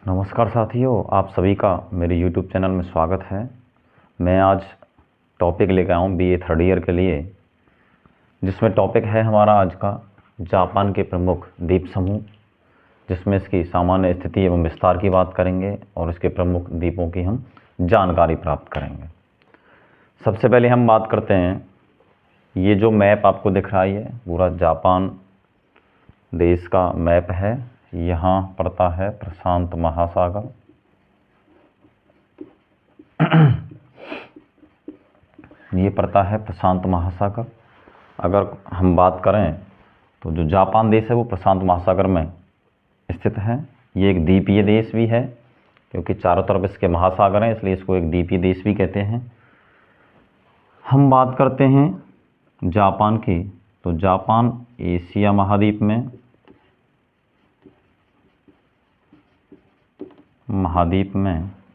नमस्कार साथियों, आप सभी का मेरे YouTube चैनल में स्वागत है। मैं आज टॉपिक लेकर आया हूँ BA थर्ड ईयर के लिए, जिसमें टॉपिक है हमारा आज का जापान के प्रमुख द्वीप समूह, जिसमें इसकी सामान्य स्थिति एवं विस्तार की बात करेंगे और इसके प्रमुख द्वीपों की हम जानकारी प्राप्त करेंगे। सबसे पहले हम बात करते हैं, ये जो मैप आपको दिख रहा है पूरा जापान देश का मैप है। यहाँ पड़ता है प्रशांत महासागर। ये पड़ता है प्रशांत महासागर। अगर हम बात करें तो जो जापान देश है वो प्रशांत महासागर में स्थित है। ये एक द्वीपीय देश भी है, क्योंकि चारों तरफ इसके महासागर हैं, इसलिए इसको एक द्वीपीय देश भी कहते हैं। हम बात करते हैं जापान की, तो जापान एशिया महाद्वीप में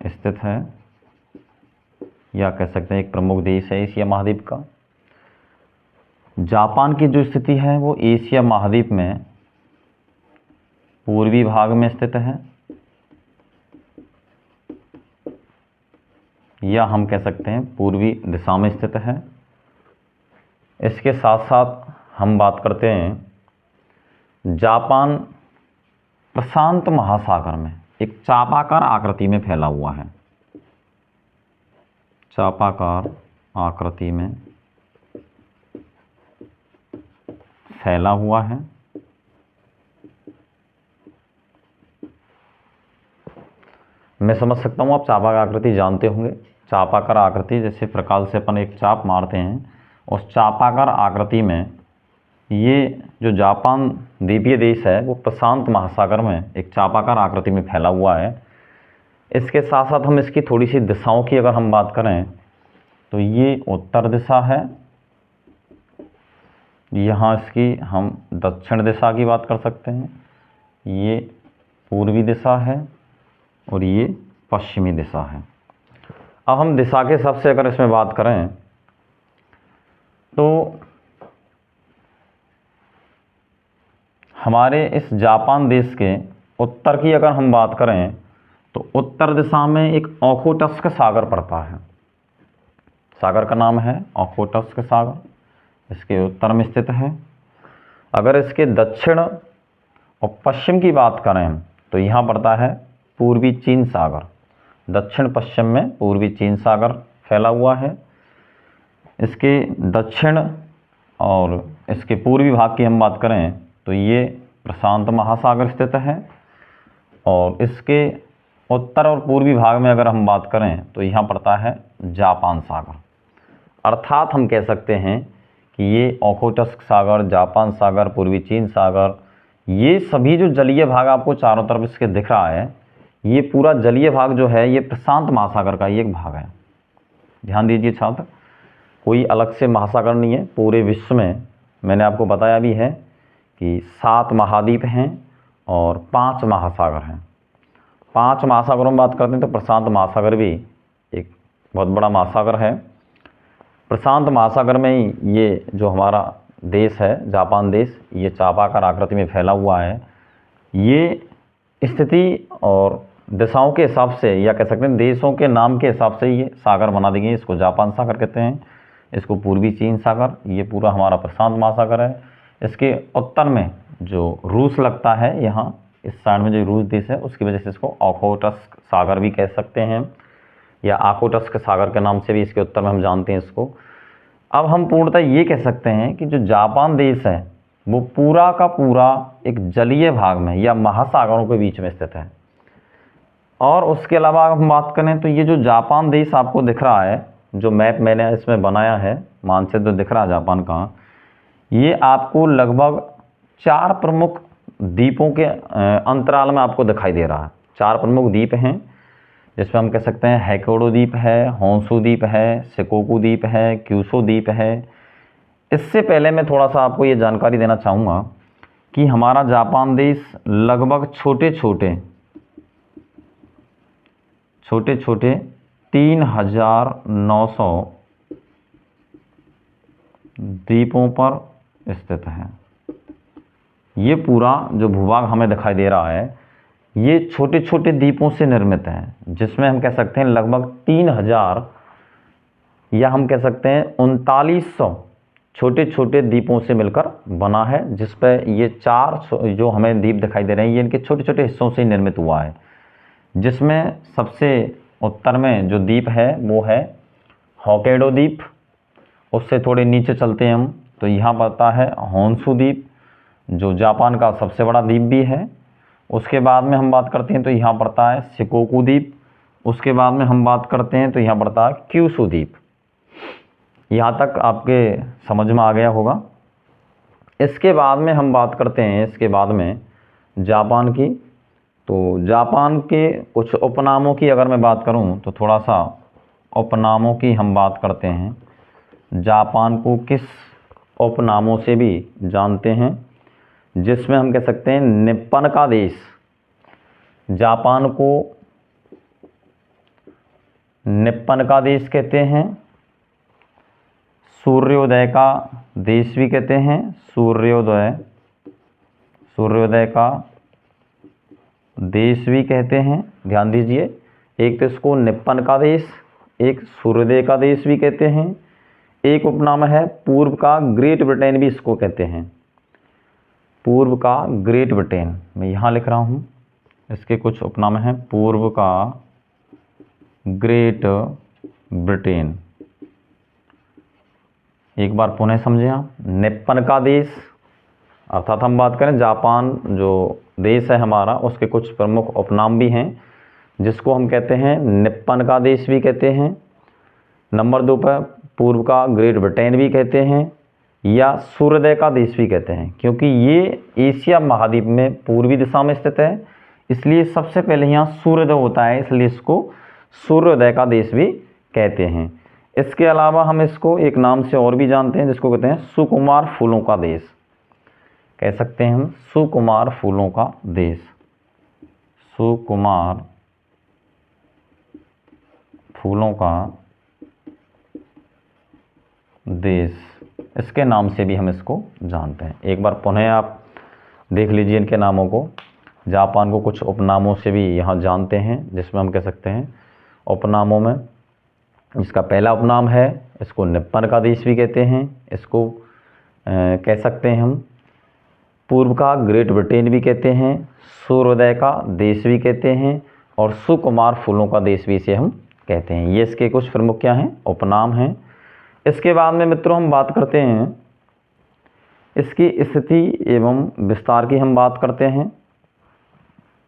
स्थित है, या कह सकते हैं एक प्रमुख देश है एशिया महाद्वीप का। जापान की जो स्थिति है वो एशिया महाद्वीप में पूर्वी भाग में स्थित है, या हम कह सकते हैं पूर्वी दिशा में स्थित है। इसके साथ साथ हम बात करते हैं जापान प्रशांत महासागर में एक चापाकार आकृति में फैला हुआ है। चापाकार आकृति में फैला हुआ है। मैं समझ सकता हूँ आप चापाकार आकृति जानते होंगे। चापाकार आकृति जैसे प्रकाश से अपन एक चाप मारते हैं, उस चापाकार आकृति में ये जो जापान द्वीपीय देश है वो प्रशांत महासागर में एक चापाकार आकृति में फैला हुआ है। इसके साथ साथ हम इसकी थोड़ी सी दिशाओं की अगर हम बात करें तो ये उत्तर दिशा है, यहाँ इसकी हम दक्षिण दिशा की बात कर सकते हैं, ये पूर्वी दिशा है और ये पश्चिमी दिशा है। अब हम दिशा के हिसाब से अगर इसमें बात करें तो हमारे इस जापान देश के उत्तर की अगर हम बात करें तो उत्तर दिशा में एक ओखोटस्क सागर पड़ता है। सागर का नाम है ओखोटस्क सागर, इसके उत्तर में स्थित है। अगर इसके दक्षिण और पश्चिम की बात करें तो यहाँ पड़ता है पूर्वी चीन सागर। दक्षिण पश्चिम में पूर्वी चीन सागर फैला हुआ है। इसके दक्षिण और इसके पूर्वी भाग की हम बात करें तो ये प्रशांत महासागर स्थित है, और इसके उत्तर और पूर्वी भाग में अगर हम बात करें तो यहाँ पड़ता है जापान सागर। अर्थात हम कह सकते हैं कि ये ओखोटस्क सागर, जापान सागर, पूर्वी चीन सागर, ये सभी जो जलीय भाग आपको चारों तरफ इसके दिख रहा है, ये पूरा जलीय भाग जो है ये प्रशांत महासागर का ही एक भाग है। ध्यान दीजिए छात्र, कोई अलग से महासागर नहीं है। पूरे विश्व में मैंने आपको बताया भी है कि 7 महाद्वीप हैं और 5 महासागर हैं। 5 महासागरों में बात करते हैं तो प्रशांत महासागर भी एक बहुत बड़ा महासागर है। प्रशांत महासागर में ही ये जो हमारा देश है जापान देश, ये चापाकार आकृति में फैला हुआ है। ये स्थिति और दिशाओं के हिसाब से, या कह सकते हैं देशों के नाम के हिसाब से ये सागर बना देंगे। इसको जापान सागर कहते हैं, इसको पूर्वी चीन सागर, ये पूरा हमारा प्रशांत महासागर है। इसके उत्तर में जो रूस लगता है, यहाँ इस साइड में जो रूस देश है, उसकी वजह से इसको ओखोटस्क सागर भी कह सकते हैं, या ओखोटस्क सागर के नाम से भी इसके उत्तर में हम जानते हैं इसको। अब हम पूर्णतः ये कह सकते हैं कि जो जापान देश है वो पूरा का पूरा एक जलीय भाग में या महासागरों के बीच में स्थित है। और उसके अलावा हम बात करें तो ये जो जापान देश आपको दिख रहा है, जो मैप मैंने इसमें बनाया है, मानचित्र दिख रहा है जापान का, ये आपको लगभग 4 प्रमुख द्वीपों के अंतराल में आपको दिखाई दे रहा है। 4 प्रमुख द्वीप हैं, जिसमें हम कह सकते हैं होक्काइडो द्वीप है, होन्शु द्वीप है, शिकोकू द्वीप है, क्यूशू द्वीप है। इससे पहले मैं थोड़ा सा आपको ये जानकारी देना चाहूँगा कि हमारा जापान देश लगभग छोटे छोटे 3,900 द्वीपों पर स्थित है। ये पूरा जो भूभाग हमें दिखाई दे रहा है, ये छोटे छोटे द्वीपों से निर्मित हैं, जिसमें हम कह सकते हैं लगभग 3000 या हम कह सकते हैं 3900 छोटे छोटे द्वीपों से मिलकर बना है, जिस पर ये 4 जो हमें द्वीप दिखाई दे रहे हैं ये इनके छोटे छोटे हिस्सों से निर्मित हुआ है। जिसमें सबसे उत्तर में जो द्वीप है वो है होक्काइडो द्वीप। उससे थोड़े नीचे चलते हैं हम तो यहाँ पड़ता है होन्शु द्वीप, जो जापान का सबसे बड़ा द्वीप भी है। उसके बाद में हम बात करते हैं तो यहाँ पड़ता है शिकोकू द्वीप। उसके बाद में हम बात करते हैं तो यहाँ पड़ता है क्यूशू द्वीप। यहाँ तक आपके समझ में आ गया होगा। इसके बाद में हम बात करते हैं इसके बाद में जापान की। तो जापान के कुछ उपनामों की अगर मैं बात करूं तो थोड़ा सा उपनामों की हम बात करते हैं। जापान को किस उपनामों से भी जानते हैं, जिसमें हम कह सकते हैं निप्पन का देश। जापान को निप्पन का देश कहते हैं, सूर्योदय का देश भी कहते हैं। सूर्योदय का देश भी कहते हैं। ध्यान दीजिए, एक तो इसको निप्पन का देश, एक सूर्योदय का देश भी कहते हैं। एक उपनाम है पूर्व का ग्रेट ब्रिटेन भी इसको कहते हैं। पूर्व का ग्रेट ब्रिटेन, मैं यहाँ लिख रहा हूँ। इसके कुछ उपनाम हैं। पूर्व का ग्रेट ब्रिटेन। एक बार पुनः समझें आप। निप्पन का देश अर्थात हम बात करें जापान जो देश है हमारा, उसके कुछ प्रमुख उपनाम भी हैं, जिसको हम कहते हैं निप्पन का देश भी कहते हैं। नंबर 2 पर पूर्व का ग्रेट ब्रिटेन भी कहते हैं, या सूर्योदय का देश भी कहते हैं, क्योंकि ये एशिया महाद्वीप में पूर्वी दिशा में स्थित है, इसलिए सबसे पहले यहाँ सूर्योदय होता है, इसलिए इसको सूर्योदय का देश भी कहते हैं। इसके अलावा हम इसको एक नाम से और भी जानते हैं, जिसको कहते हैं सुकुमार फूलों का देश। कह सकते हैं हम सुकुमार फूलों का देश। सुकुमार फूलों का देश, इसके नाम से भी हम इसको जानते हैं। एक बार पुनः आप देख लीजिए इनके नामों को। जापान को कुछ उपनामों से भी यहाँ जानते हैं, जिसमें हम कह सकते हैं उपनामों में इसका पहला उपनाम है, इसको निप्पन का देश भी कहते हैं। इसको कह सकते हैं हम पूर्व का ग्रेट ब्रिटेन भी कहते हैं, सूर्योदय का देश भी कहते हैं, और सुकुमार फूलों का देश भी इसे हम कहते हैं। ये इसके कुछ प्रमुख क्या हैं, उपनाम हैं। इसके बाद में मित्रों हम बात करते हैं इसकी स्थिति एवं विस्तार की। हम बात करते हैं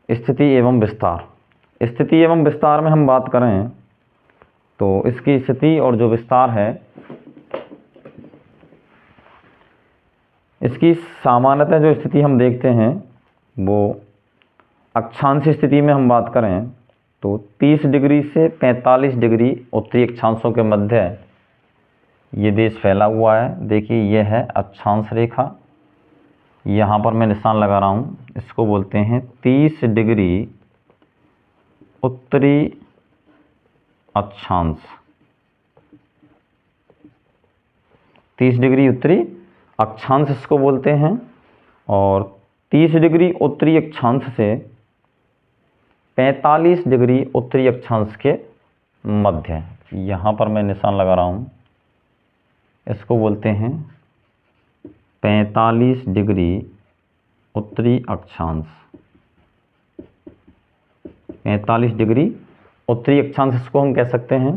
स्थिति एवं विस्तार। स्थिति एवं विस्तार में हम बात करें तो इसकी स्थिति और जो विस्तार है, इसकी सामान्यतः जो स्थिति हम देखते हैं वो अक्षांश स्थिति में हम बात करें तो 30 डिग्री से 45 डिग्री उत्तरी अक्षांशों के मध्य ये देश फैला हुआ है। देखिए यह है अक्षांश रेखा, यहाँ पर मैं निशान लगा रहा हूँ, इसको बोलते हैं 30 डिग्री उत्तरी अक्षांश। 30 डिग्री उत्तरी अक्षांश इसको बोलते हैं, और 30 डिग्री उत्तरी अक्षांश से 45 डिग्री उत्तरी अक्षांश के मध्य, यहाँ पर मैं निशान लगा रहा हूँ, इसको बोलते हैं 45 डिग्री उत्तरी अक्षांश। 45 डिग्री उत्तरी अक्षांश इसको हम कह सकते हैं।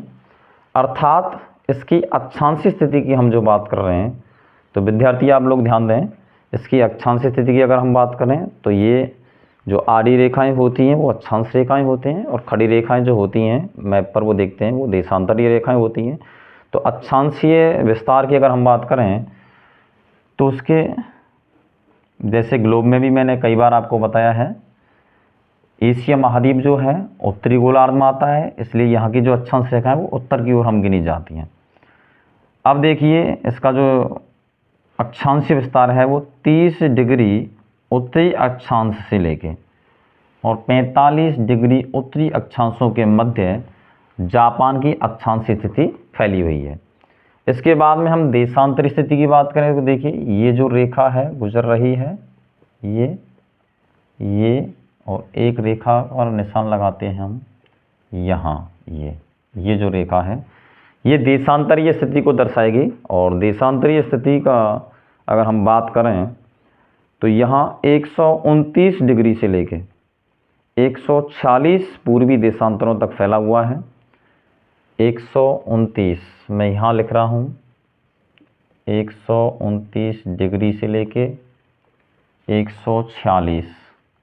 अर्थात इसकी अक्षांशीय स्थिति की हम जो बात कर रहे हैं, तो विद्यार्थी आप लोग ध्यान दें, इसकी अक्षांशीय स्थिति की अगर हम बात करें तो ये जो आड़ी रेखाएं होती हैं वो अक्षांश रेखाएं होती हैं, और खड़ी रेखाएं जो होती हैं मैप पर वो देखते हैं वो देशांतरीय रेखाएं होती हैं। तो अक्षांशीय विस्तार की अगर हम बात करें तो उसके जैसे ग्लोब में भी मैंने कई बार आपको बताया है, एशिया महाद्वीप जो है उत्तरी गोलार्ध में आता है, इसलिए यहाँ की जो अक्षांश रेखा है वो उत्तर की ओर हम गिनी जाती हैं। अब देखिए इसका जो अक्षांशीय विस्तार है वो 30 डिग्री उत्तरी अक्षांश से लेके और 45 डिग्री उत्तरी अक्षांशों के मध्य जापान की अक्षांशीय स्थिति फैली हुई है। इसके बाद में हम देशांतरी स्थिति की बात करें तो देखिए ये जो रेखा है गुजर रही है, ये और एक रेखा और निशान लगाते हैं हम यहाँ। ये जो रेखा है ये देशांतरीय स्थिति को दर्शाएगी। और देशांतरीय स्थिति का अगर हम बात करें तो यहाँ 129 डिग्री से लेके 146 पूर्वी देशांतरों तक फैला हुआ है। 129 मैं यहाँ लिख रहा हूँ, 129 डिग्री से लेके 146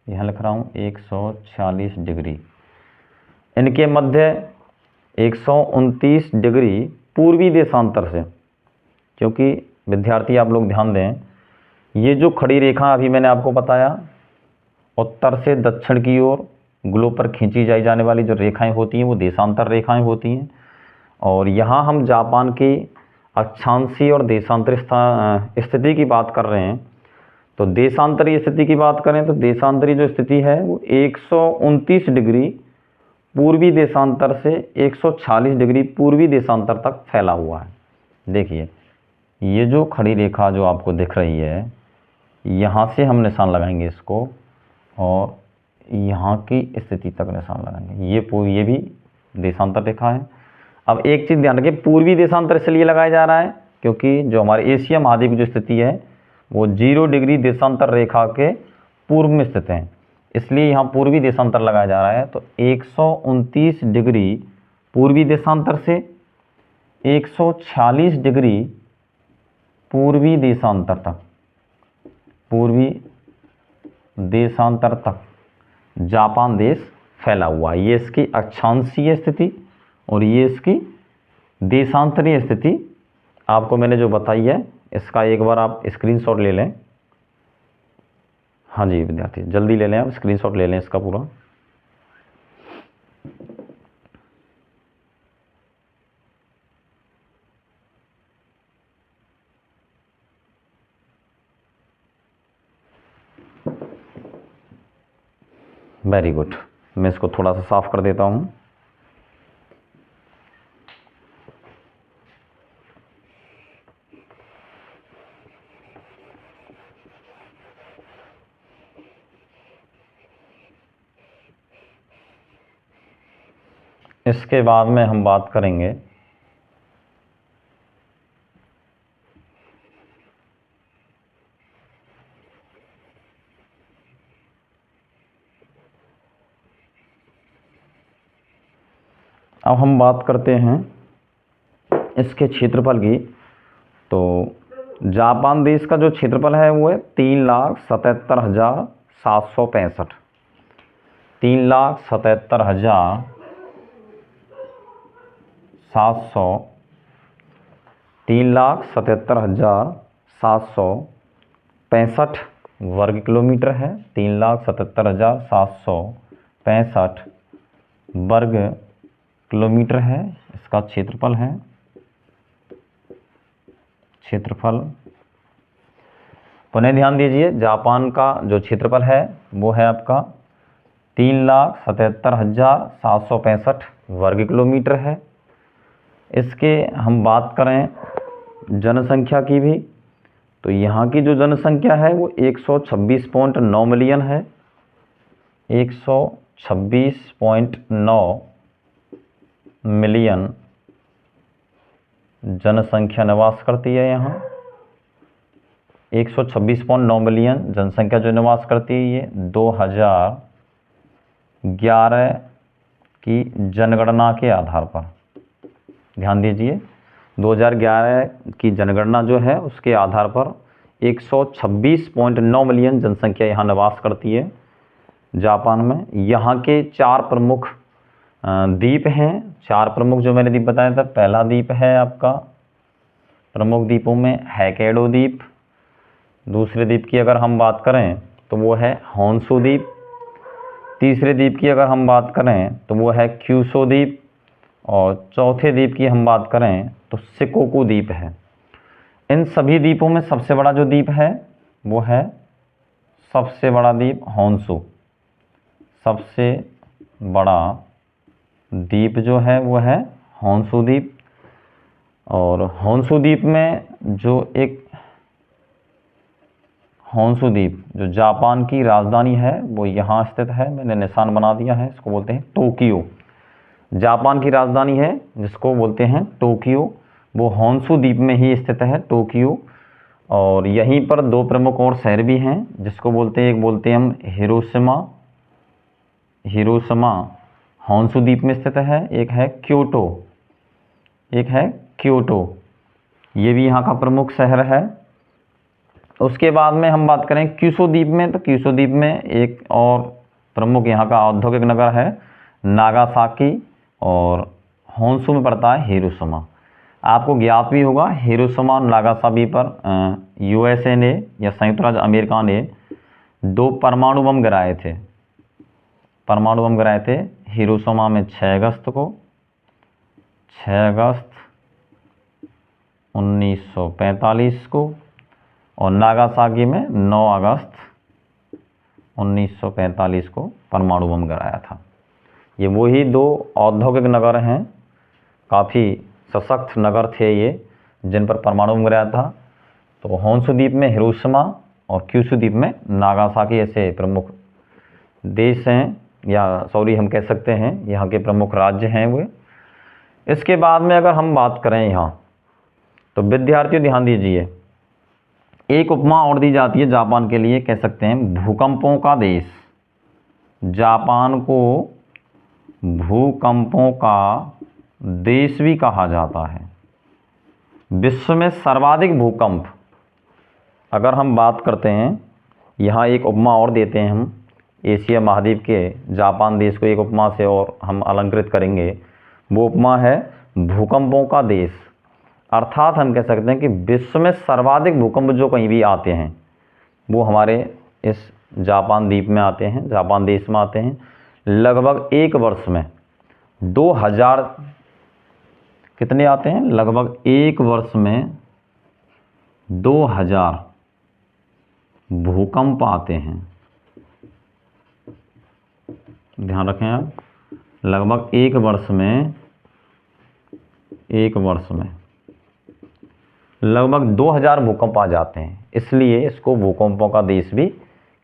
यहाँ लिख रहा हूँ, 146 डिग्री। इनके मध्य 129 डिग्री पूर्वी देशांतर से, क्योंकि विद्यार्थी आप लोग ध्यान दें, ये जो खड़ी रेखा अभी मैंने आपको बताया, उत्तर से दक्षिण की ओर ग्लोब पर खींची जाने वाली जो रेखाएं होती हैं वो देशांतर रेखाएं होती हैं। और यहाँ हम जापान की अक्षांशीय और देशांतरी स्थिति की बात कर रहे हैं। तो देशांतरीय स्थिति की बात करें तो देशांतरी जो स्थिति है वो 129 डिग्री पूर्वी देशांतर से 146 डिग्री पूर्वी देशांतर तक फैला हुआ है। देखिए ये जो खड़ी रेखा जो आपको दिख रही है, यहाँ से हम निशान लगाएंगे इसको और यहाँ की स्थिति तक निशान लगाएंगे। ये भी देशांतर रेखा है। अब एक चीज़ ध्यान रखिए, पूर्वी देशांतर इसलिए लगाया जा रहा है क्योंकि जो हमारे एशिया महाद्वीप की जो स्थिति है वो 0 डिग्री देशांतर रेखा के पूर्व में स्थित है, इसलिए यहाँ पूर्वी देशांतर लगाया जा रहा है। तो 129 डिग्री पूर्वी देशांतर से 146 डिग्री पूर्वी देशांतर तक, पूर्वी देशांतर तक जापान देश फैला हुआ है। ये इसकी अक्षांशीय स्थिति और ये इसकी देशांतरीय स्थिति आपको मैंने जो बताई है, इसका एक बार आप स्क्रीनशॉट ले लें। हाँ जी विद्यार्थी, जल्दी ले लें, आप स्क्रीनशॉट ले लें इसका पूरा। Very good. मैं इसको थोड़ा सा साफ कर देता हूँ। इसके बाद में हम बात करेंगे अब हम बात करते हैं इसके क्षेत्रफल की। तो जापान देश का जो क्षेत्रफल है वो है 3,77,765। 3,77,765 वर्ग किलोमीटर है। 3,77,765 वर्ग किलोमीटर है इसका क्षेत्रफल है। क्षेत्रफल पुनः ध्यान दीजिए, जापान का जो क्षेत्रफल है वो है आपका 3,77,765 वर्ग किलोमीटर है। इसके हम बात करें जनसंख्या की भी, तो यहाँ की जो जनसंख्या है वो 126.9 मिलियन है। 126.9 मिलियन जनसंख्या निवास करती है यहाँ। 126.9 मिलियन जनसंख्या जो निवास करती है, ये 2011 की जनगणना के आधार पर, ध्यान दीजिए 2011 की जनगणना जो है उसके आधार पर 126.9 मिलियन जनसंख्या यहाँ निवास करती है जापान में। यहाँ के 4 प्रमुख द्वीप हैं। 4 प्रमुख जो मैंने द्वीप बताया था, पहला द्वीप है आपका प्रमुख द्वीपों में होक्काइडो द्वीप। दूसरे द्वीप की अगर हम बात करें तो वो है होन्शु द्वीप। तीसरे द्वीप की अगर हम बात करें तो वो है क्यूशो द्वीप। और चौथे द्वीप की हम बात करें तो शिकोकू द्वीप है। इन सभी द्वीपों में सबसे बड़ा जो द्वीप है वो है, सबसे बड़ा द्वीप होन्शु। सबसे बड़ा द्वीप जो है वो है होन्शु द्वीप। और होन्शु द्वीप में जो एक होन्शु द्वीप जो जापान की राजधानी है वो यहाँ स्थित है, मैंने निशान बना दिया है, इसको बोलते हैं टोक्यो। जापान की राजधानी है जिसको बोलते हैं टोक्यो, वो होन्शु द्वीप में ही स्थित है टोक्यो। और यहीं पर दो प्रमुख और शहर भी हैं जिसको बोलते हैं, एक बोलते हैं हम हिरोशिमा होन्शु द्वीप में स्थित है, एक है क्योटो, ये भी यहाँ का प्रमुख शहर है। उसके बाद में हम बात करें क्यूशो द्वीप में, तो क्यूशो द्वीप में एक और प्रमुख यहाँ का औद्योगिक नगर है नागासाकी, और होन्शु में पड़ता है हिरोशिमा। आपको ज्ञात भी होगा हिरोशिमा और नागासाकी पर यूएसए ने या संयुक्त राज्य अमेरिका ने 2 परमाणु बम गिराए थे। हिरोशिमा में 6 अगस्त 1945 को, और नागासाकी में 9 अगस्त 1945 को परमाणु बम गिराया था। ये वही 2 औद्योगिक नगर हैं, काफ़ी सशक्त नगर थे ये, जिन पर परमाणु बम गिराया था। तो होन्शु द्वीप में हिरोशिमा और क्यूशु द्वीप में नागासाकी ऐसे प्रमुख देश हैं, या हम कह सकते हैं यहाँ के प्रमुख राज्य हैं वे। इसके बाद में अगर हम बात करें यहाँ, तो विद्यार्थियों ध्यान दीजिए, एक उपमा और दी जाती है जापान के लिए, कह सकते हैं भूकंपों का देश। जापान को भूकंपों का देश भी कहा जाता है। विश्व में सर्वाधिक भूकंप, अगर हम बात करते हैं, यहाँ एक उपमा और देते हैं हम, एशिया महाद्वीप के जापान देश को एक उपमा से और हम अलंकृत करेंगे। वो उपमा है भूकंपों का देश, अर्थात हम कह सकते हैं कि विश्व में सर्वाधिक भूकंप जो कहीं भी आते हैं वो हमारे इस जापान द्वीप में आते हैं, जापान देश में आते हैं। लगभग एक वर्ष में 2000 कितने आते हैं, लगभग एक वर्ष में 2000 भूकंप आते हैं। ध्यान रखें आप, लगभग एक वर्ष में लगभग 2000 भूकंप आ जाते हैं, इसलिए इसको भूकंपों का देश भी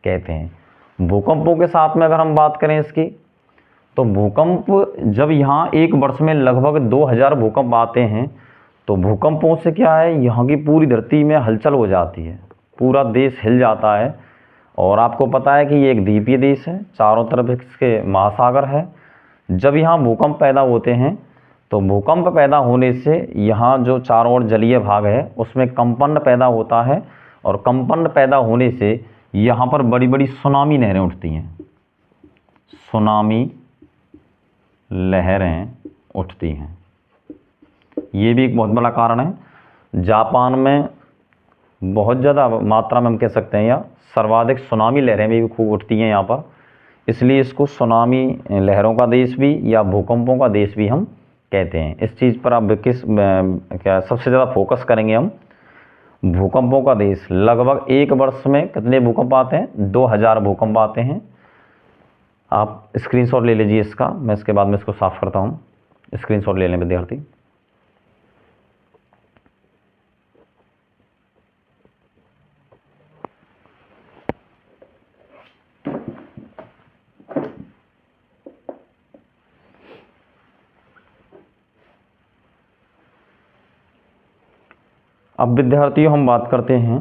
कहते हैं। भूकंपों के साथ में अगर हम बात करें इसकी, तो भूकंप जब यहाँ एक वर्ष में लगभग 2000 भूकंप आते हैं, तो भूकंपों से क्या है, यहाँ की पूरी धरती में हलचल हो जाती है, पूरा देश हिल जाता है। और आपको पता है कि ये एक द्वीपीय देश है, चारों तरफ इसके महासागर है। जब यहाँ भूकंप पैदा होते हैं, तो भूकंप पैदा होने से यहाँ जो चारों ओर जलीय भाग है उसमें कंपन पैदा होता है, और कंपन पैदा होने से यहाँ पर बड़ी बड़ी सुनामी लहरें उठती हैं, सुनामी लहरें उठती हैं। ये भी एक बहुत बड़ा कारण है। जापान में बहुत ज़्यादा मात्रा में हम कह सकते हैं, या सर्वाधिक सुनामी लहरें भी खूब उठती हैं यहाँ पर, इसलिए इसको सुनामी लहरों का देश भी या भूकंपों का देश भी हम कहते हैं। इस चीज़ पर आप क्या सबसे ज़्यादा फोकस करेंगे हम, भूकंपों का देश। लगभग एक वर्ष में कितने भूकंप आते हैं, 2000 भूकंप आते हैं। आप स्क्रीनशॉट ले लीजिए इसका, मैं इसके बाद में इसको साफ करता हूँ। स्क्रीनशॉट ले लें विद्यार्थी। अब विद्यार्थियों हम बात करते हैं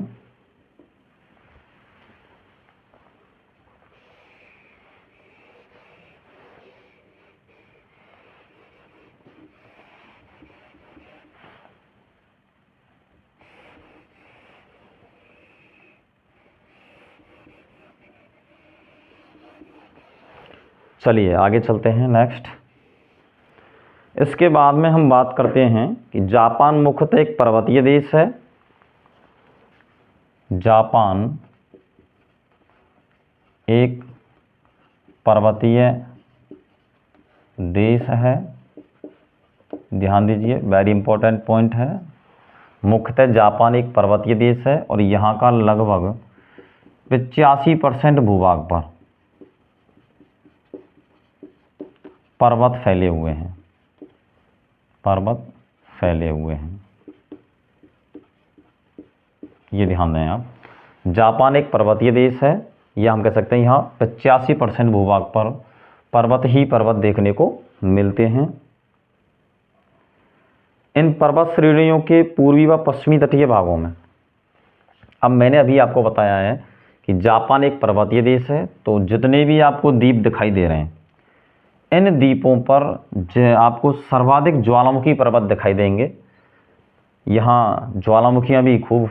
चलिए आगे चलते हैं नेक्स्ट। इसके बाद में हम बात करते हैं कि जापान मुख्यतः एक पर्वतीय देश है। जापान एक पर्वतीय देश है, ध्यान दीजिए, वेरी इंपॉर्टेंट पॉइंट है। मुख्यतः जापान एक पर्वतीय देश है और यहाँ का लगभग 85% भूभाग पर पर्वत फैले हुए हैं, पर्वत फैले हुए हैं, ये ध्यान दें आप। जापान एक पर्वतीय देश है, या हम कह सकते हैं यहाँ 85% भूभाग पर पर्वत ही पर्वत देखने को मिलते हैं। इन पर्वत श्रेणियों के पूर्वी व पश्चिमी तटीय भागों में, अब मैंने अभी आपको बताया है कि जापान एक पर्वतीय देश है, तो जितने भी आपको द्वीप दिखाई दे रहे हैं, इन द्वीपों पर आपको सर्वाधिक ज्वालामुखी पर्वत दिखाई देंगे। यहाँ ज्वालामुखियाँ भी खूब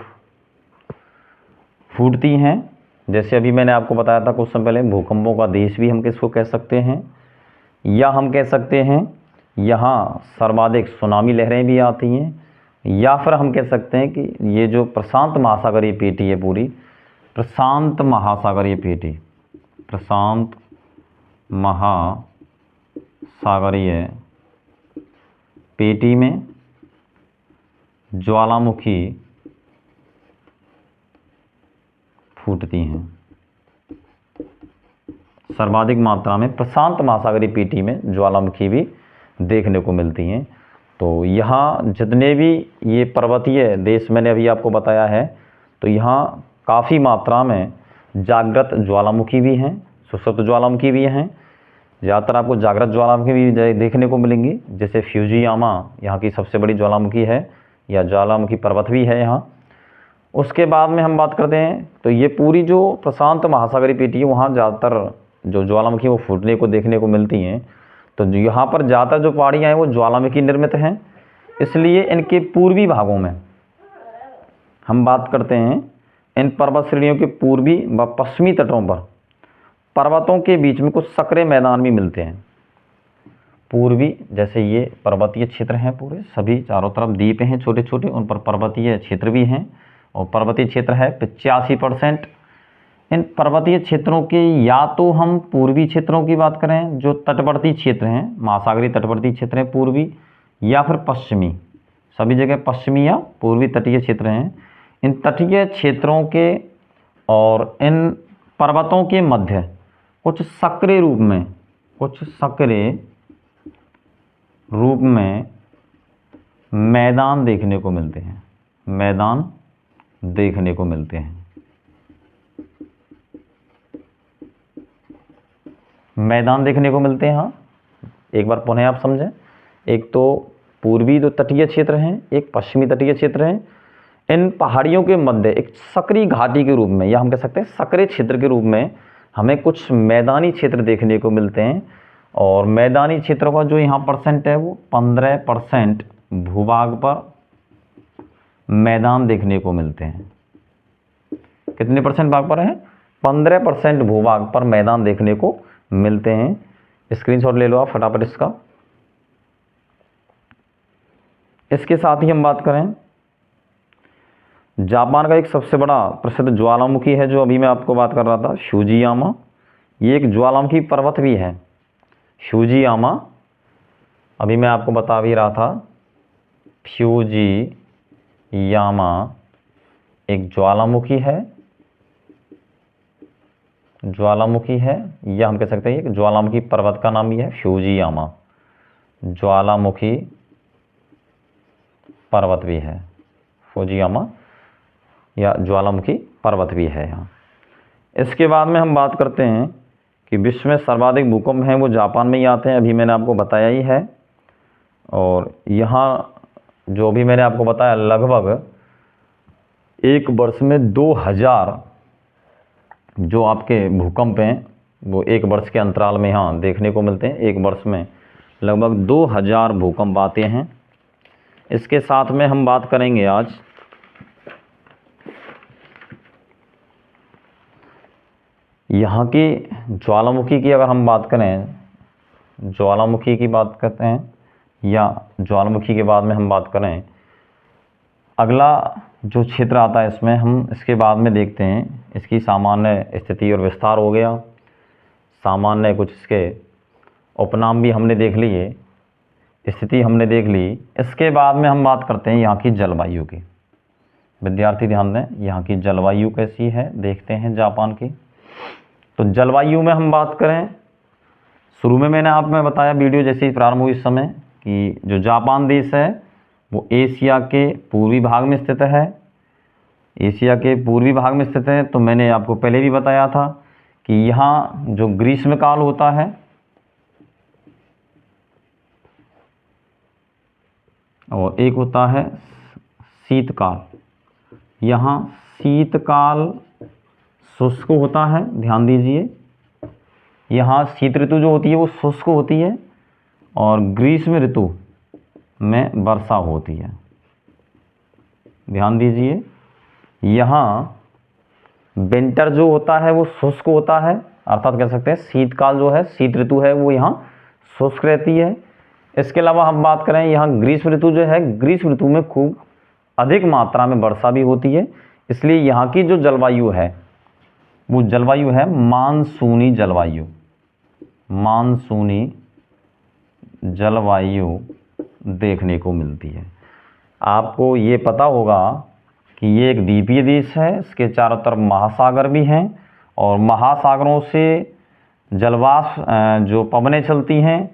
फूटती हैं। जैसे अभी मैंने आपको बताया था कुछ समय पहले, भूकंपों का देश भी हम किसको कह सकते हैं, या हम कह सकते हैं यहाँ सर्वाधिक सुनामी लहरें भी आती हैं, या फिर हम कह सकते हैं कि ये जो प्रशांत महासागरीय पेटी है, पूरी प्रशांत महासागरीय पेटी, प्रशांत महासागरीय पेटी में ज्वालामुखी फूटती हैं। सर्वाधिक मात्रा में प्रशांत महासागरीय पेटी में ज्वालामुखी भी देखने को मिलती हैं। तो यहाँ जितने भी ये पर्वतीय देश मैंने अभी आपको बताया है, तो यहाँ काफ़ी मात्रा में जागृत ज्वालामुखी भी हैं, सुषुप्त ज्वालामुखी भी हैं। ज़्यादातर आपको जागृत ज्वालामुखी भी देखने को मिलेंगी, जैसे फ्यूजियामा यहाँ की सबसे बड़ी ज्वालामुखी है, या ज्वालामुखी पर्वत भी है यहाँ। उसके बाद में हम बात करते हैं, तो ये पूरी जो प्रशांत महासागरीय पेटी है, वहाँ ज़्यादातर जो ज्वालामुखी वो फूटने को देखने को मिलती हैं। तो यहाँ पर ज़्यादातर जो पहाड़ियाँ हैं वो ज्वालामुखी निर्मित हैं, इसलिए इनके पूर्वी भागों में हम बात करते हैं, इन पर्वत श्रेणियों के पूर्वी व पश्चिमी तटों पर पर्वतों के बीच में कुछ संकरे मैदान भी मिलते हैं। पूर्वी, जैसे ये पर्वतीय क्षेत्र हैं, पूरे सभी चारों तरफ द्वीप हैं छोटे छोटे, उन पर पर्वतीय क्षेत्र भी हैं, और पर्वतीय क्षेत्र है 85%। इन पर्वतीय क्षेत्रों के, या तो हम पूर्वी क्षेत्रों की बात करें जो तटवर्ती क्षेत्र हैं, महासागरीय तटवर्ती क्षेत्र हैं पूर्वी, या फिर पश्चिमी, सभी जगह पश्चिमी या पूर्वी तटीय क्षेत्र हैं। इन तटीय क्षेत्रों के और इन पर्वतों के मध्य कुछ सक्रिय रूप में मैदान देखने को मिलते हैं, मैदान देखने को मिलते हैं। मैदान देखने को मिलते हैं, हाँ, एक बार पुनः आप समझें। एक तो पूर्वी जो तटीय क्षेत्र हैं, एक पश्चिमी तटीय क्षेत्र हैं। इन पहाड़ियों के मध्य एक सक्रिय घाटी के रूप में, या हम कह सकते हैं सक्रिय क्षेत्र के रूप में, हमें कुछ मैदानी क्षेत्र देखने को मिलते हैं। और मैदानी क्षेत्रों का जो यहाँ परसेंट है वो 15% भूभाग पर मैदान देखने को मिलते हैं। कितने परसेंट भाग पर है? 15% भूभाग पर मैदान देखने को मिलते हैं। स्क्रीनशॉट ले लो आप फटाफट इसका। इसके साथ ही हम बात करें, जापान का एक सबसे बड़ा प्रसिद्ध ज्वालामुखी है, जो अभी मैं आपको बात कर रहा था, फ्यूजियामा। ये एक ज्वालामुखी पर्वत भी है, फ्यूजियामा। अभी मैं आपको बता भी रहा था, फ्यूजियामा एक ज्वालामुखी है, या हम कह सकते हैं ज्वालामुखी पर्वत का नाम भी है फ्यूजियामा, ज्वालामुखी पर्वत भी है, फ्यूजियामा या ज्वालामुखी पर्वत भी है यहाँ। इसके बाद में हम बात करते हैं कि विश्व में सर्वाधिक भूकंप हैं वो जापान में ही आते हैं, अभी मैंने आपको बताया ही है। और यहाँ जो भी मैंने आपको बताया, लगभग एक वर्ष में 2000 जो आपके भूकंप हैं वो एक वर्ष के अंतराल में यहाँ देखने को मिलते हैं। एक वर्ष में लगभग 2000 भूकंप आते हैं। इसके साथ में हम बात करेंगे आज यहाँ की ज्वालामुखी की। अगर हम बात करें, ज्वालामुखी की बात करते हैं, या ज्वालामुखी के बाद में हम बात करें, अगला जो क्षेत्र आता है इसमें हम इसके बाद में देखते हैं इसकी सामान्य स्थिति और विस्तार हो गया। सामान्य कुछ इसके उपनाम भी हमने देख लिए, स्थिति हमने देख ली। इसके बाद में हम बात करते हैं यहाँ की जलवायु की। विद्यार्थी ध्यान दें, यहाँ की जलवायु कैसी है देखते हैं जापान की। तो जलवायु में हम बात करें, शुरू में मैंने आप में बताया वीडियो जैसे ही प्रारंभ हुई इस समय कि जो जापान देश है वो एशिया के पूर्वी भाग में स्थित है। एशिया के पूर्वी भाग में स्थित है। तो मैंने आपको पहले भी बताया था कि यहाँ जो ग्रीष्मकाल होता है और एक होता है शीतकाल। यहाँ शीतकाल शुष्क होता है, ध्यान दीजिए। यहाँ शीत ऋतु जो होती है वो शुष्क होती है और ग्रीष्म ऋतु में वर्षा होती है। ध्यान दीजिए, यहाँ विंटर जो होता है वो शुष्क होता है, अर्थात कह सकते हैं शीतकाल जो है, शीत ऋतु है, वो यहाँ शुष्क रहती है। इसके अलावा हम बात करें यहाँ ग्रीष्म ऋतु जो है, ग्रीष्म ऋतु में खूब अधिक मात्रा में वर्षा भी होती है। इसलिए यहाँ की जो जलवायु है वो जलवायु है मानसूनी जलवायु। मानसूनी जलवायु देखने को मिलती है। आपको ये पता होगा कि ये एक द्वीपीय देश है, इसके चारों तरफ महासागर भी हैं और महासागरों से जलवाष्प जो पवनें चलती हैं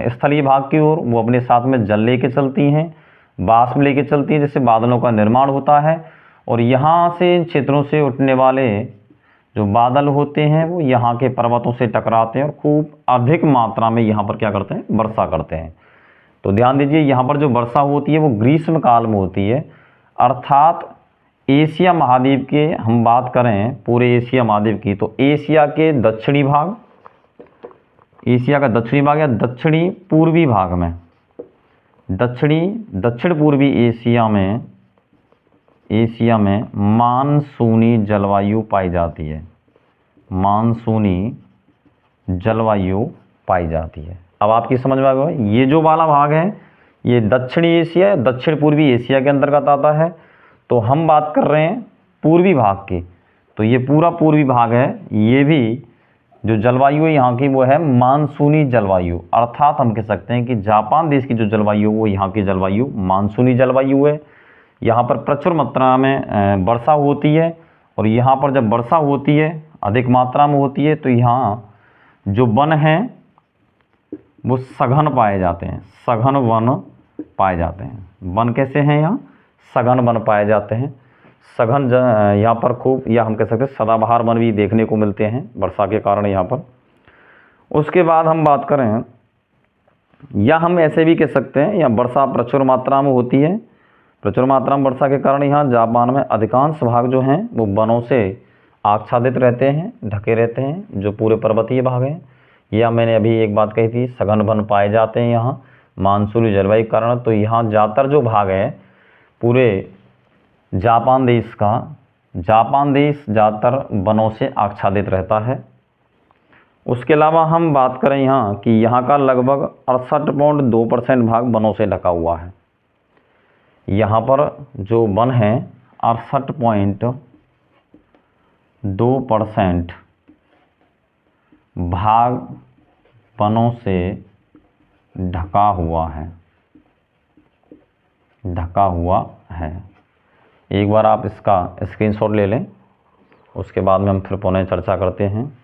स्थलीय भाग की ओर, वो अपने साथ में जल लेके चलती हैं, वाष्प लेके चलती हैं, जिससे बादलों का निर्माण होता है। और यहाँ से इन क्षेत्रों से उठने वाले जो बादल होते हैं वो यहाँ के पर्वतों से टकराते हैं और खूब अधिक मात्रा में यहाँ पर क्या करते हैं, वर्षा करते हैं। तो ध्यान दीजिए, यहाँ पर जो वर्षा होती है वो ग्रीष्म काल में होती है, अर्थात एशिया महाद्वीप के हम बात करें पूरे एशिया महाद्वीप की, तो एशिया के दक्षिणी भाग, एशिया का दक्षिणी भाग या दक्षिणी पूर्वी भाग में, दक्षिण पूर्वी एशिया में मानसूनी जलवायु पाई जाती है। मानसूनी जलवायु पाई जाती है। अब आपकी समझ में आ गया, ये जो वाला भाग है ये दक्षिणी एशिया, दक्षिण पूर्वी एशिया के अंतर्गत आता है। तो हम बात कर रहे हैं पूर्वी भाग की, तो ये पूरा पूर्वी भाग है, ये भी जो जलवायु है यहाँ की वो है मानसूनी जलवायु, अर्थात हम कह सकते हैं कि जापान देश की जो जलवायु वो यहाँ की जलवायु मानसूनी जलवायु है। यहाँ पर प्रचुर मात्रा में वर्षा होती है और यहाँ पर जब वर्षा होती है अधिक मात्रा में होती है तो यहाँ जो वन हैं वो सघन पाए जाते हैं, सघन वन पाए जाते हैं। वन कैसे हैं, यहाँ सघन वन पाए जाते हैं। सघन यहाँ पर खूब, या हम कह सकते हैं सदाबहार वन भी देखने को मिलते हैं वर्षा के कारण यहाँ पर। उसके बाद हम बात करें, या हम ऐसे भी कह सकते हैं यहाँ वर्षा प्रचुर मात्रा में होती है। प्रचुर मात्रा में वर्षा के कारण यहाँ जापान में अधिकांश भाग जो हैं वो वनों से आच्छादित रहते हैं, ढके रहते हैं, जो पूरे पर्वतीय भाग हैं। या मैंने अभी एक बात कही थी, सघन वन पाए जाते हैं यहाँ मानसूनी जलवायु के कारण। तो यहाँ ज़्यादातर जो भाग है पूरे जापान देश का, जापान देश ज़्यादातर वनों से आच्छादित रहता है। उसके अलावा हम बात करें यहाँ कि यहाँ का लगभग 68.2% भाग वनों से ढका हुआ है। यहाँ पर जो वन है 68.2% भाग वनों से ढका हुआ है, ढका हुआ है। एक बार आप इसका स्क्रीनशॉट ले लें, उसके बाद में हम फिर पुनः चर्चा करते हैं।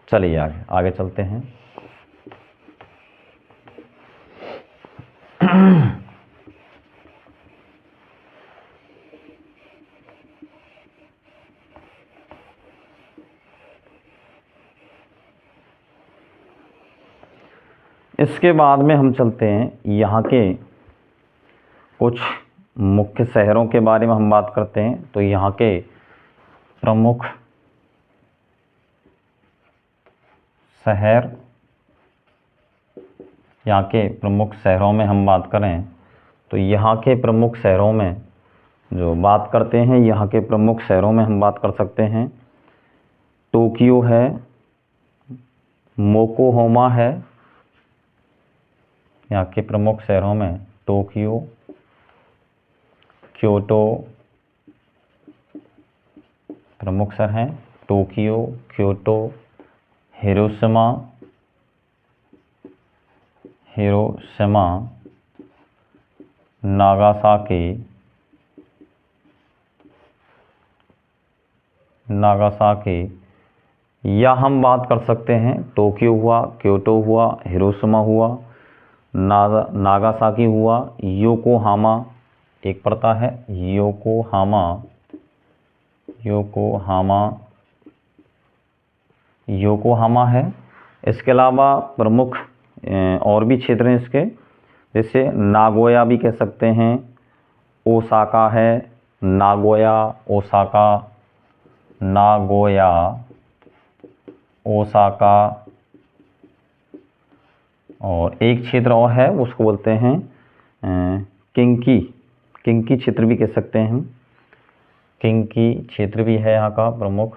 चलिए आगे चलते हैं। इसके बाद में हम चलते हैं यहाँ के कुछ मुख्य शहरों के बारे में हम बात करते हैं। तो यहाँ के प्रमुख शहर, यहाँ के प्रमुख शहरों में हम बात करें तो यहाँ के प्रमुख शहरों में जो बात करते हैं, यहाँ के प्रमुख शहरों में हम बात कर सकते हैं टोक्यो है, मोकोहोमा है। यहाँ के प्रमुख शहरों में टोक्यो, क्योटो प्रमुख शहर हैं। टोक्यो, क्योटो, हिरोशिमा, नागासाकी, या हम बात कर सकते हैं टोक्यो हुआ, क्योटो हुआ, हिरोशिमा हुआ, नागासाकी हुआ, योकोहामा एक पड़ता है, योकोहामा है। इसके अलावा प्रमुख और भी क्षेत्र हैं इसके, जैसे नागोया भी कह सकते हैं, ओसाका है, नागोया, ओसाका, और एक क्षेत्र और है उसको बोलते हैं किंकी क्षेत्र भी कह सकते हैं हम। किंकी क्षेत्र भी है, यहाँ का प्रमुख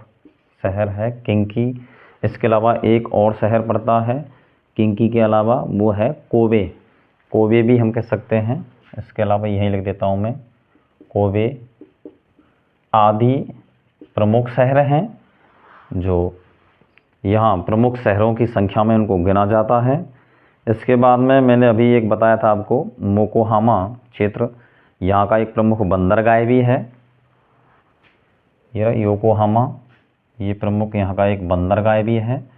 शहर है किंकी। इसके अलावा एक और शहर पड़ता है किंकी के अलावा, वो है कोबे भी हम कह सकते हैं। इसके अलावा यहीं लिख देता हूँ मैं, कोबे आदि प्रमुख शहर हैं जो यहाँ प्रमुख शहरों की संख्या में उनको गिना जाता है। इसके बाद में मैंने अभी एक बताया था आपको मोकोहामा क्षेत्र, यहाँ का एक प्रमुख बंदरगाह भी है। यह योकोहामा, ये प्रमुख यहाँ का एक बंदरगाह भी है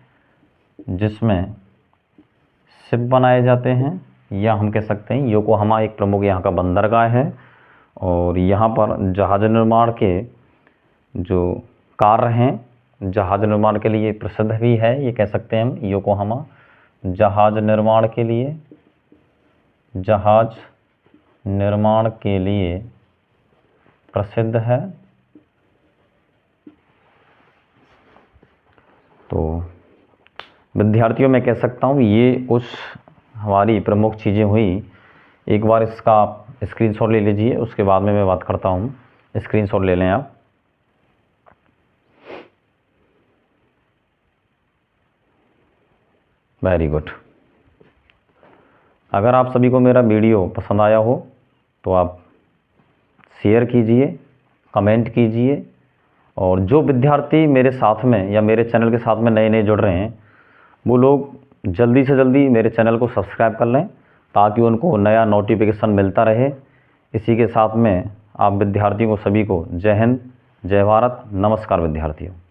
जिसमें शिप बनाए जाते हैं, या हम कह सकते हैं योकोहामा एक प्रमुख यहाँ का बंदरगाह है। और यहाँ पर जहाज निर्माण के जो कार्य हैं, जहाज निर्माण के लिए प्रसिद्ध भी है, ये कह सकते हैं हम योकोहामा जहाज निर्माण के लिए प्रसिद्ध है। तो विद्यार्थियों मैं कह सकता हूँ ये कुछ हमारी प्रमुख चीज़ें हुई। एक बार इसका आप स्क्रीनशॉट ले लीजिए, उसके बाद में मैं बात करता हूँ। स्क्रीनशॉट ले लें आप। Very good. अगर आप सभी को मेरा वीडियो पसंद आया हो तो आप शेयर कीजिए, कमेंट कीजिए, और जो विद्यार्थी मेरे साथ में या मेरे चैनल के साथ में नए जुड़ रहे हैं वो लोग जल्दी से जल्दी मेरे चैनल को सब्सक्राइब कर लें ताकि उनको नया नोटिफिकेशन मिलता रहे। इसी के साथ में आप विद्यार्थियों को सभी को जय हिंद, जय भारत, नमस्कार विद्यार्थियों।